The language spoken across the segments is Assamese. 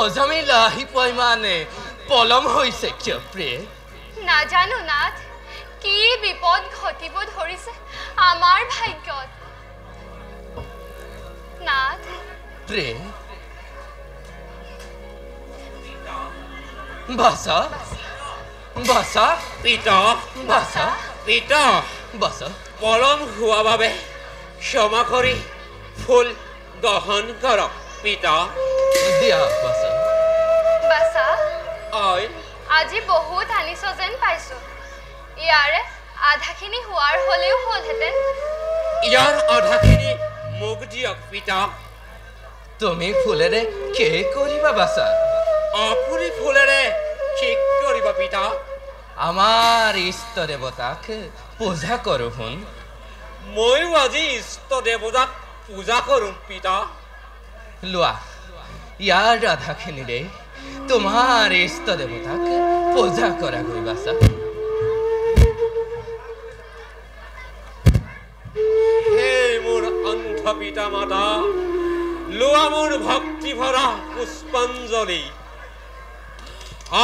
অজামিলা আহি পাই মানে পলম হৈছে কিয় প্ৰিয়ে নাজানো নাথ কি বিপদ ঘটিব ধৰিছে আমাৰ ভাগ্যত নাথ প্ৰিয়ে বাসা বাসা পিতা বাসা পিতা বাসা পলম হোৱা বাবে ক্ষমা কৰি ফুল গ্ৰহণ কৰক পিতা দিয়া বাসা বাসা অই আজি বহুত আনিছ যেন পাইছো ইয়াৰে আধাখিনি হোৱাৰ হলেও হলহেঁতেন ইয়াৰ আধাখিনি মোক দিয়ক পিতা তুমি ফুলেৰে কি কৰিবা বাসা আপুনি ফুলেৰে ঠিক কৰিব পিতা আমাৰ ইষ্ট দেৱতাক পূজা কৰো শুন ময়ো আজি ইষ্ট দেৱতাক পূজা কৰোঁ পিতা লোৱা ইয়াৰ আধাখিনিৰে তোমাৰ ইষ্ট দেৱতাক পূজা কৰা গৈ বাসা হে মোৰ অন্ধ পিতা মাতা লোৱা মোৰ ভক্তি ভৰা পুষ্পাঞ্জলি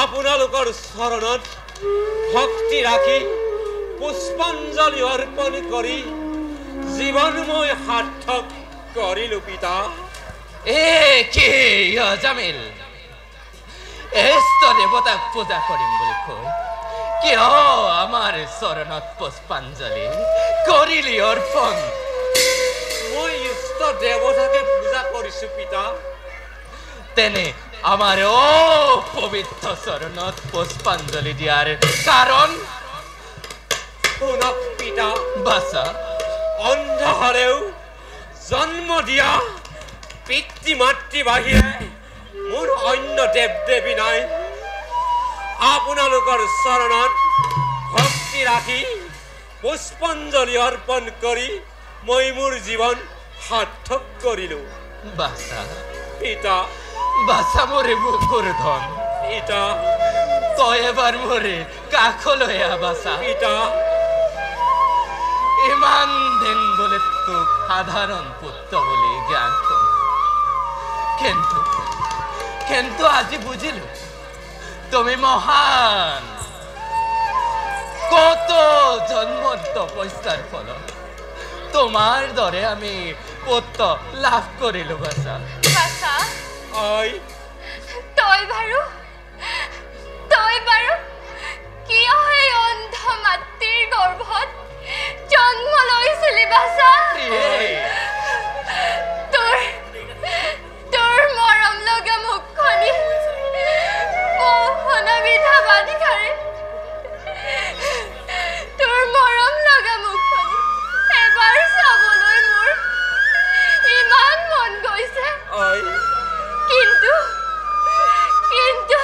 আপোনালোকৰ চৰণত ভক্তি ৰাখি পুষ্পাঞ্জলি অৰ্পণ কৰি জীৱন মই সাৰ্থক কৰিলো পিতা কি অজামিল ইষ্ট দেৱতাক পূজা কৰিম বুলি কৈ কিয় আমাৰ চৰণত পুষ্পাঞ্জলি কৰিলি অৰ্পণ মই ইষ্ট দেৱতাকে পূজা কৰিছো পিতা তেনে আমাৰ পবিত্ৰ চৰণত পুষ্পাঞ্জলি দিয়াৰ কাৰণ শুনক পিতা বাসা অন্ধ হলেও জন্ম দিয়া পিতৃ মাতৃ বাহিৰে মোৰ অন্য দেৱ দেৱী নাই আপোনালোকৰ চৰণত ভক্তি ৰাখি পুষ্পাঞ্জলি অৰ্পণ কৰি মই মোৰ জীৱন সাৰ্থক কৰিলো বাসা পিতা বাসা মোৰে বুকুৰ ধন পিতা তই এবাৰ মোৰে কাষলৈ আহ বাসা পিতা ইমান দিন বলে তোক সাধাৰণ পুত্ৰ বুলি জ্ঞান কিন্তু আজি বুজিলো তুমি মহান কত জন্ম তপস্যাৰ ফলত তোমাৰ দৰে আমি পুত্ৰ লাভ কৰিলো বাসা বাসা অই তই বাৰু কিয় এই অন্ধ মাতৃৰ গৰ্ভত জন্ম লৈছিলি বাসা তোৰ মৰম লগা মুখখনি মোহনা বিধা বান্ধি খাৰে তোৰ মৰম লগা মুখখনি এবাৰ চাবলৈ মোৰ ইমান মন গৈছে অই কিন্তু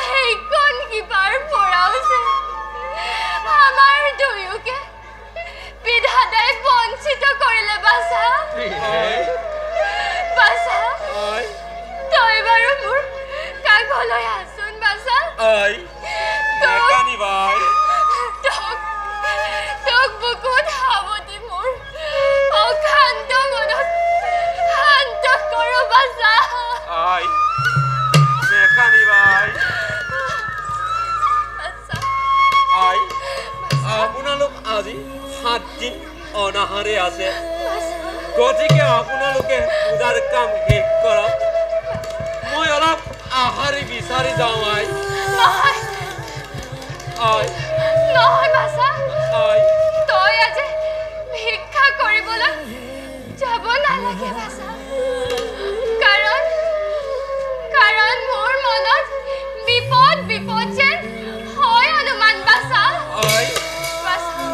সেইখন কিবাৰ পৰাও যে আমাৰ দুয়োকে বিধাতাই বঞ্চিত কৰিলে বাসা বাসা অই তই বাৰু মোৰ কাষলৈ আছোন বাসা অই নেকানি বাই তোক বুকুত সাৱটি মোৰ অশান্ত মনত শান্ত কৰো বাসা অই নেকানি বাই বাসা আই আপোনালোক আজি 7 দিন অনাহাৰে আছে গতিকে আপোনালোকে পূজাৰ কাম শেষ কৰক মই অলপ আহাৰ বিচাৰি যাওঁ আই নহয় বাসা আই তই আজি ভিক্ষা কৰিবলৈ যাব নালাগে বাসা কাৰণ মোৰ মনত বিপদ যেন হয় অনুমান বাসা আই বাসা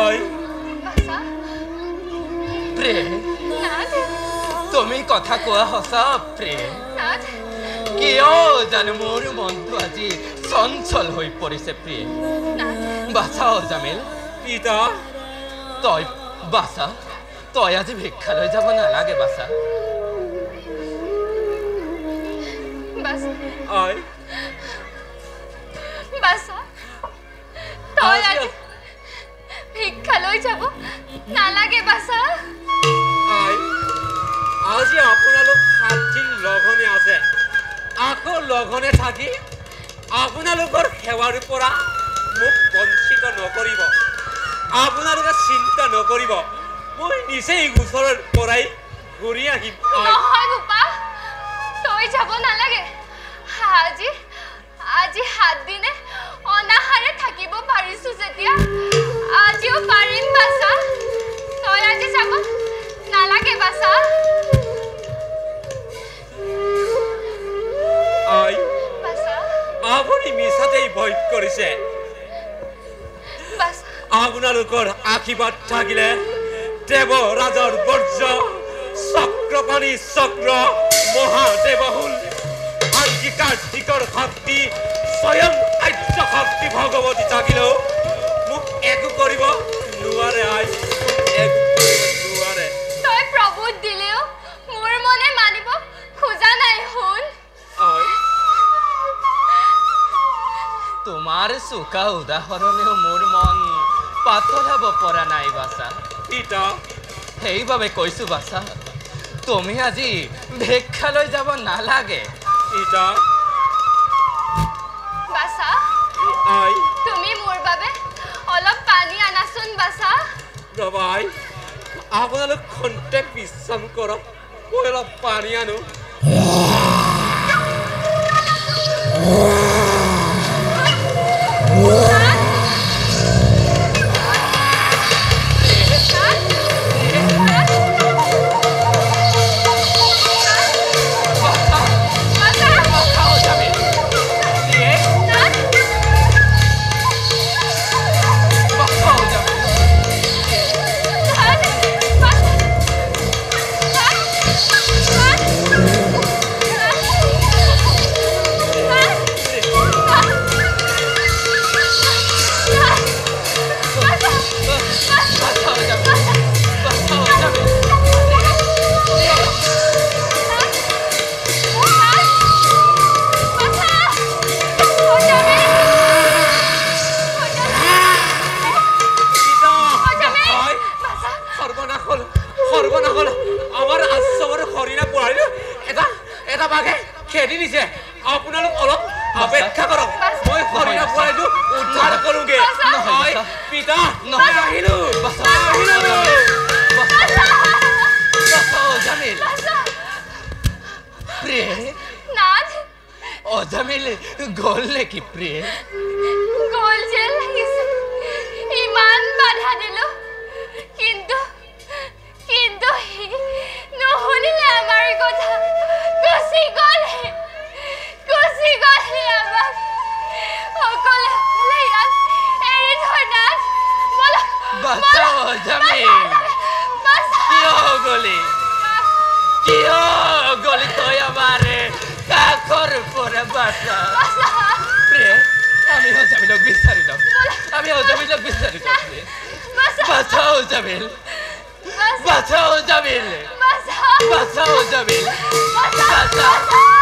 আই বাসা প্ৰিয়ে নাথ তুমি কথা কোৱা সঁচা প্ৰিয়ে নাথ কিয় জানো মোৰ মনটো আজি চঞ্চল হৈ পৰিছে প্ৰিয়ে বাসা অজামিল পিতা তই আজি ভিক্ষালৈ যাব নালাগে বাসা আই বাসা তই আজি ভিক্ষালৈ যাব নালাগে বাসা আই আজি আপোনালোক 7 দিন লঘনে আছে আকৌ আকৌ লগনে থাকি আপোনালোকৰ সেৱাৰ পৰা মোক বঞ্চিত নকৰিব আপোনালোকে চিন্তা নকৰিব মই নিজেই ওচৰৰ পৰাই ঘূৰি আহিম নহয় গোপা তই যাব নালাগে আজি আজি 7 দিনে অনাহাৰে থাকিব পাৰিছো যেতিয়া আজিও পাৰিম বাছা তই আজি যাব নালাগে বাছা আই বাছা আপুনি মিছাতেই ভয় কৰিছে বাছা আপোনালোকৰ আশীৰ্বাদ থাকিলে দেৱ ৰাজৰ বৰ্জ চক্ৰপাণী চক্ৰ মহাদেৱহুল আনকি কাৰ্তিকৰ শক্তি স্বয়ং আদ্য শক্তি ভগৱতী থাকিলেও মোক একো কৰিব নোৱাৰে আই একো কৰিব নোৱাৰে তই প্ৰভুত দিলেও মোৰ মনে মানিব খোজা নাই শুন তোমাৰ চোকা উদাহৰণেও মোৰ মন পাতলাব পৰা নাই বাছা পিতা সেইবাবে কৈছো বাছা তুমি আজি ভিক্ষালৈ যাব নালাগে পিতা বাছা আই তুমি মোৰ বাবে অলপ পানী আনাচোন বাছা ৰবাই আপোনালোক খন্তেক বিশ্ৰাম কৰক মই অলপ পানী আনো আপোনালোক অলপ অপেক্ষা কৰক মই হৰিণা পৰাইটো উদ্ধাৰ কৰোগে নহয় পিতা নহয় আহিলো অজামিল প্ৰিয়ে নাথ অজামিল গ'ল নেকি প্ৰিয়ে গ'ল যেন লাগিছে ইমান বাধা দিলো কিন্তু কিন্তু নুশুনিলে আমাৰ কথা গুচি গ'লে আমাক অকলে অকলে ইয়াত এৰি থৈ নাথ বাছা অজামিল কিয় গলি তই আমাৰে কাষৰ পৰা বাছা প্ৰিয়ে আমি অজামিলক বিচাৰি যাম বাছা অজামিল বাছা